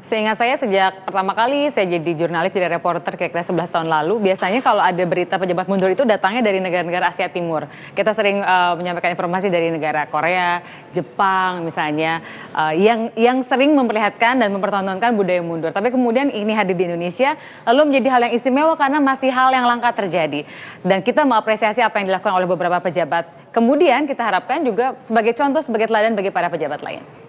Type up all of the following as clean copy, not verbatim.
Seingat saya sejak pertama kali saya jadi jurnalis, jadi reporter kira-kira 11 tahun lalu, biasanya kalau ada berita pejabat mundur itu datangnya dari negara-negara Asia Timur. Kita sering menyampaikan informasi dari negara Korea, Jepang misalnya, yang sering memperlihatkan dan mempertontonkan budaya mundur. Tapi kemudian ini hadir di Indonesia, lalu menjadi hal yang istimewa karena masih hal yang langka terjadi. Dan kita mengapresiasi apa yang dilakukan oleh beberapa pejabat. Kemudian kita harapkan juga sebagai contoh, sebagai teladan bagi para pejabat lain.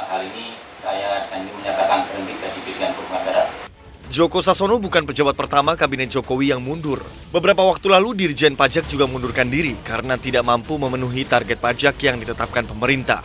Hal ini saya dengan ini menyatakan berhenti jadi Dirjen Perhubungan Darat. Joko Sasono bukan pejabat pertama Kabinet Jokowi yang mundur. Beberapa waktu lalu Dirjen Pajak juga mundurkan diri karena tidak mampu memenuhi target pajak yang ditetapkan pemerintah.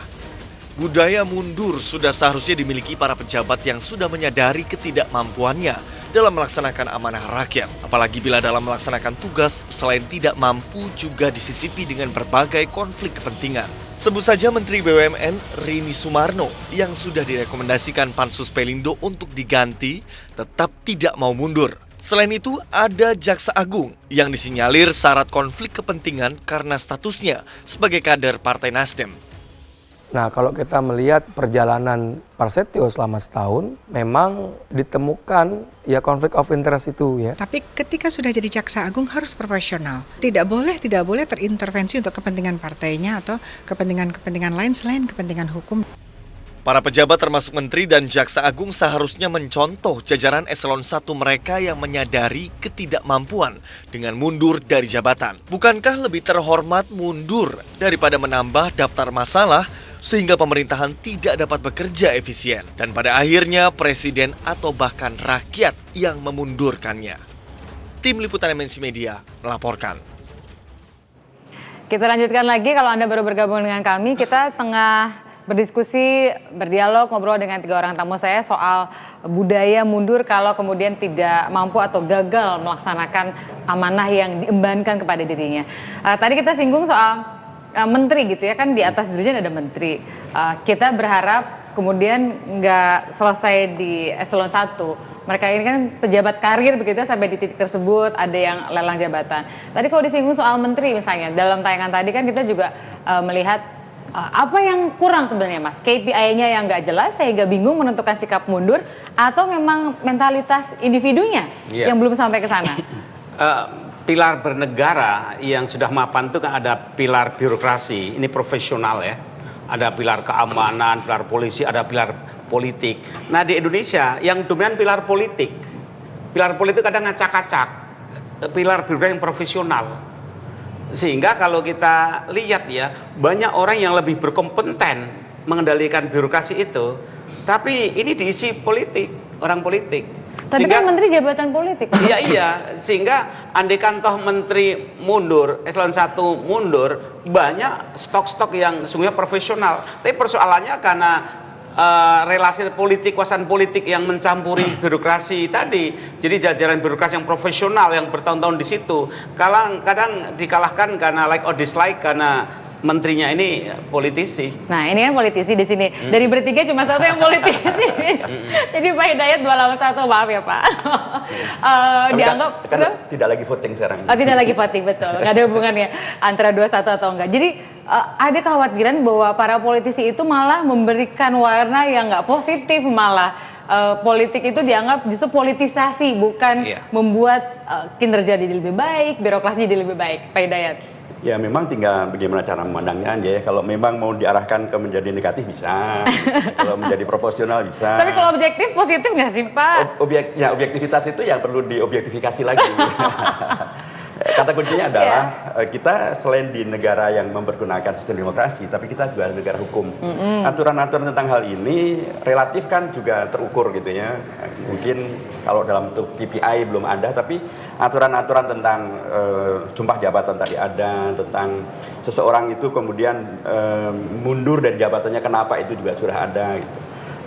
Budaya mundur sudah seharusnya dimiliki para pejabat yang sudah menyadari ketidakmampuannya dalam melaksanakan amanah rakyat. Apalagi bila dalam melaksanakan tugas selain tidak mampu juga disisipi dengan berbagai konflik kepentingan. Sebut saja Menteri BUMN Rini Sumarno yang sudah direkomendasikan Pansus Pelindo untuk diganti tetap tidak mau mundur. Selain itu ada Jaksa Agung yang disinyalir syarat konflik kepentingan karena statusnya sebagai kader Partai Nasdem. Nah, kalau kita melihat perjalanan Prasetyo selama setahun, memang ditemukan ya konflik of interest itu ya. Tapi ketika sudah jadi Jaksa Agung harus profesional. Tidak boleh terintervensi untuk kepentingan partainya atau kepentingan lain selain kepentingan hukum. Para pejabat termasuk Menteri dan Jaksa Agung seharusnya mencontoh jajaran eselon 1 mereka yang menyadari ketidakmampuan dengan mundur dari jabatan. Bukankah lebih terhormat mundur daripada menambah daftar masalah sehingga pemerintahan tidak dapat bekerja efisien dan pada akhirnya presiden atau bahkan rakyat yang memundurkannya. Tim Liputan MNC Media melaporkan. Kita lanjutkan lagi, kalau Anda baru bergabung dengan kami, kita tengah berdiskusi, berdialog, ngobrol dengan 3 orang tamu saya soal budaya mundur kalau kemudian tidak mampu atau gagal melaksanakan amanah yang diembankan kepada dirinya. Tadi kita singgung soal menteri gitu ya, kan di atas dirjen ada menteri. Kita berharap kemudian nggak selesai di eselon 1. Mereka ini kan pejabat karir begitu sampai di titik tersebut, ada yang lelang jabatan. Tadi kalau disinggung soal menteri misalnya, dalam tayangan tadi kan kita juga melihat apa yang kurang sebenarnya Mas? KPI-nya yang nggak jelas sehingga bingung menentukan sikap mundur atau memang mentalitas individunya yang belum sampai ke sana? Pilar bernegara yang sudah mapan itu kan ada pilar birokrasi, ini profesional ya. Ada pilar keamanan, pilar polisi, ada pilar politik. Nah di Indonesia yang dominan pilar politik. Pilar politik kadang ngacak-ngacak. Pilar birokrasi yang profesional. Sehingga kalau kita lihat ya, banyak orang yang lebih berkompeten mengendalikan birokrasi itu. Tapi ini diisi politik, orang politik. Tapi kan menteri jabatan politik. Iya, sehingga andaikan toh menteri mundur, eselon 1 mundur, banyak stok-stok yang sungguhnya profesional. Tapi persoalannya karena relasi politik, kekuasaan politik yang mencampuri birokrasi tadi. Jadi jajaran birokrasi yang profesional yang bertahun-tahun di situ, kadang dikalahkan karena like or dislike karena menterinya ini politisi. Nah ini kan politisi di sini. Dari bertiga cuma satu yang politisi. Jadi Pak Hidayat 281, maaf ya Pak. Dianggap kan tidak lagi voting sekarang. Oh, tidak lagi voting, betul. Nggak ada hubungannya antara 21 atau enggak. Jadi ada kekhawatiran bahwa para politisi itu malah memberikan warna yang nggak positif, malah politik itu dianggap justru politisasi, bukan membuat kinerja jadi lebih baik, birokrasi jadi lebih baik. Pak Hidayat. Ya memang tinggal bagaimana cara memandangnya aja ya. Kalau memang mau diarahkan ke menjadi negatif bisa, kalau menjadi proporsional bisa. Tapi kalau objektif positif nggak sih Pak? Objektivitas itu yang perlu diobjektifikasi lagi. Kata kuncinya adalah kita selain di negara yang mempergunakan sistem demokrasi, tapi kita juga negara hukum. Aturan-aturan tentang hal ini relatif kan juga terukur gitu ya. Mungkin kalau dalam bentuk KPI belum ada, tapi aturan-aturan tentang sumpah jabatan tadi ada, tentang seseorang itu kemudian mundur dari jabatannya kenapa itu juga sudah ada. Gitu.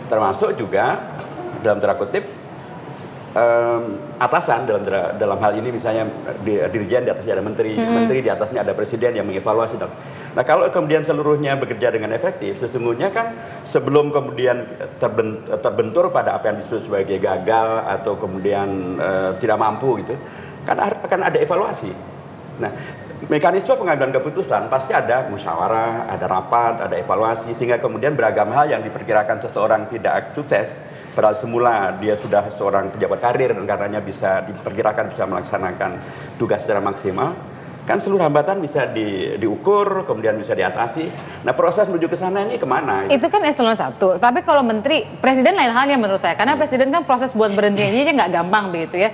Termasuk juga dalam tanda kutip atasan dalam hal ini misalnya dirjen di atasnya ada menteri, menteri di atasnya ada presiden yang mengevaluasi. Nah kalau kemudian seluruhnya bekerja dengan efektif, sesungguhnya kan sebelum kemudian terbentur pada apa yang disebut sebagai gagal atau kemudian tidak mampu gitu, kan akan ada evaluasi. Nah, mekanisme pengambilan keputusan pasti ada musyawarah, ada rapat, ada evaluasi, sehingga kemudian beragam hal yang diperkirakan seseorang tidak sukses, padahal semula dia sudah seorang pejabat karir dan karenanya bisa diperkirakan bisa melaksanakan tugas secara maksimal. Kan seluruh hambatan bisa diukur, kemudian bisa diatasi. Nah, proses menuju ke sana ini kemana? Itu kan eselon 1, tapi kalau menteri, presiden lain halnya menurut saya. Karena presiden kan proses buat berhentinya aja nggak gampang begitu ya.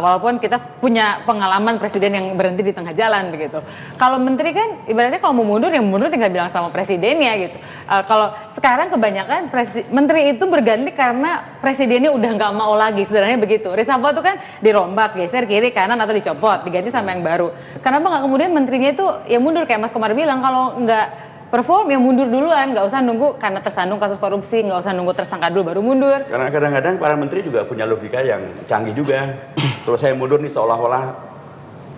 Walaupun kita punya pengalaman presiden yang berhenti di tengah jalan begitu. Kalau menteri kan ibaratnya kalau mau mundur, yang mundur tinggal bilang sama presidennya gitu. Kalau sekarang kebanyakan menteri itu berganti karena presidennya udah nggak mau lagi, sederhananya begitu. Reshuffle itu kan dirombak, geser kiri, kanan, atau dicopot, diganti sama yang baru. Kenapa nggak kemudian menterinya itu ya mundur kayak Mas Komar bilang, kalau nggak perform ya mundur duluan, nggak usah nunggu karena tersandung kasus korupsi, nggak usah nunggu tersangka dulu baru mundur. Karena kadang-kadang para menteri juga punya logika yang canggih juga. Kalau saya mundur nih seolah-olah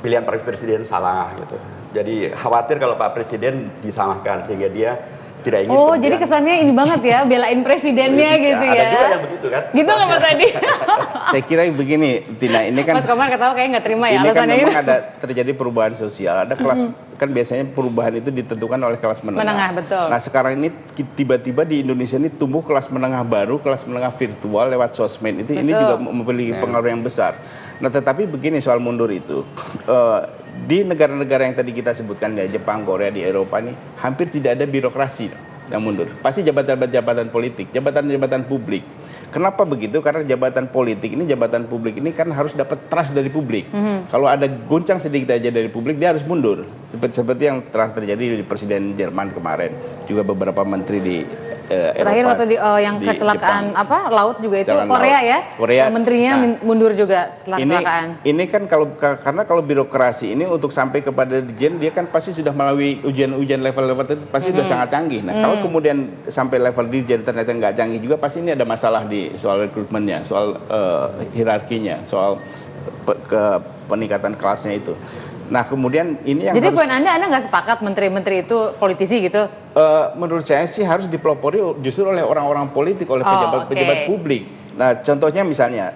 pilihan Pak Presiden salah gitu. Jadi khawatir kalau Pak Presiden disalahkan sehingga dia tidak ingin. Oh, jadi kesannya ini banget ya, belain presidennya gitu ya. Ada juga yang begitu kan? Gitu nggak Mas Adi? Saya kira begini, Tina, ini kan Mas Komar ketawa kayaknya nggak terima ya ini kan alasannya memang itu. ada terjadi perubahan sosial, ada kelas kan biasanya perubahan itu ditentukan oleh kelas menengah. Menengah, betul. Nah, sekarang ini tiba-tiba di Indonesia ini tumbuh kelas menengah baru, kelas menengah virtual lewat sosmed. Itu ini juga memiliki pengaruh yang besar. Nah, tetapi begini soal mundur itu. Di negara-negara yang tadi kita sebutkan ya, Jepang, Korea, di Eropa ini hampir tidak ada birokrasi yang mundur. Pasti jabatan-jabatan politik, jabatan-jabatan publik. Kenapa begitu? Karena jabatan politik ini, jabatan publik ini kan harus dapat trust dari publik. Kalau ada goncang sedikit aja dari publik, dia harus mundur. Seperti yang telah terjadi di Presiden Jerman kemarin, juga beberapa menteri di Terakhir Eropa, waktu yang di kecelakaan Jepang. laut juga itu Jalan Korea laut. ya. Korea. Menterinya Nah, mundur juga setelah kecelakaan. Ini kan karena kalau birokrasi ini untuk sampai kepada dirjen dia kan pasti sudah melalui ujian level-level itu pasti sudah sangat canggih. Nah, kalau kemudian sampai level dirjen ternyata nggak canggih juga, pasti ini ada masalah di soal rekrutmennya, soal hierarkinya, soal peningkatan kelasnya itu. Nah, kemudian ini yang Jadi harus, poin Anda nggak sepakat menteri-menteri itu politisi gitu? menurut saya sih harus dipelopori justru oleh orang-orang politik, oleh pejabat-pejabat publik. Nah, contohnya misalnya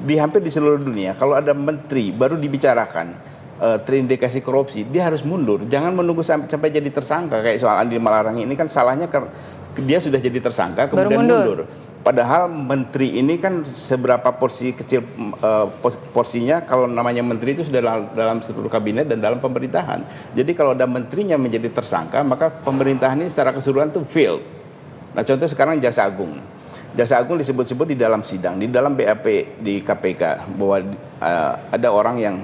hampir di seluruh dunia kalau ada menteri baru dibicarakan terindikasi korupsi, dia harus mundur. Jangan menunggu sampai jadi tersangka kayak soal Andi Malarangeng ini kan salahnya karena dia sudah jadi tersangka kemudian mundur. Padahal menteri ini kan seberapa porsi kecil porsinya kalau namanya menteri itu sudah dalam struktur kabinet dan dalam pemerintahan. Jadi kalau ada menterinya menjadi tersangka, maka pemerintahan ini secara keseluruhan itu fail. Nah, contoh sekarang Jaksa Agung. Jaksa Agung disebut-sebut di dalam sidang, di dalam BAP di KPK bahwa ada orang yang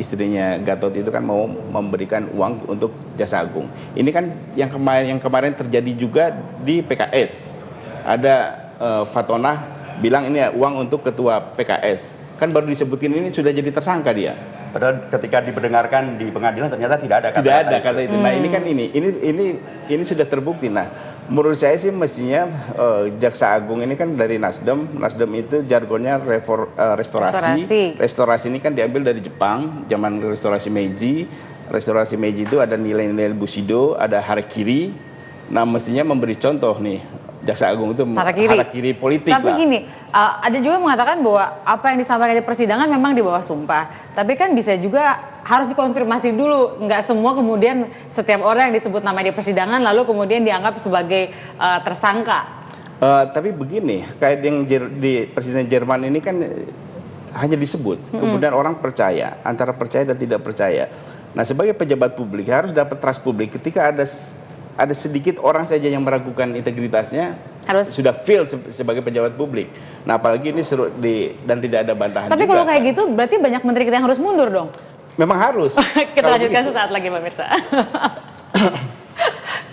istrinya Gatot itu kan mau memberikan uang untuk Jaksa Agung. Ini kan yang kemarin terjadi juga di PKS. Ada Fatona bilang ini uang untuk ketua PKS. Kan baru disebutin ini sudah jadi tersangka dia. Padahal ketika diperdengarkan di pengadilan ternyata tidak ada kata-kata Tidak ada kata itu. Nah, ini kan ini sudah terbukti. Nah, menurut saya sih mestinya Jaksa Agung ini kan dari Nasdem. Nasdem itu jargonnya restorasi. Restorasi ini kan diambil dari Jepang, zaman restorasi Meiji. Restorasi Meiji itu ada nilai-nilai Bushido, ada harakiri. Nah, mestinya memberi contoh nih. Jaksa Agung itu harakiri politik. Tapi lah. gini, ada juga mengatakan bahwa apa yang disampaikan di persidangan memang di bawah sumpah. Tapi kan bisa juga harus dikonfirmasi dulu. Nggak semua kemudian setiap orang yang disebut nama di persidangan lalu kemudian dianggap sebagai tersangka. Tapi begini, kayak yang di Presiden Jerman ini kan hanya disebut. Kemudian orang percaya, antara percaya dan tidak percaya. Nah, sebagai pejabat publik harus dapat trust publik. Ketika ada sedikit orang saja yang meragukan integritasnya, sudah fail sebagai pejabat publik. Nah, apalagi ini dan tidak ada bantahan. Tapi kalau kayak gitu berarti banyak menteri kita yang harus mundur dong? Memang harus. Kita lanjutkan sesaat lagi pemirsa.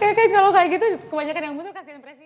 Kayak kalau kayak gitu kebanyakan yang mundur kasihan presiden.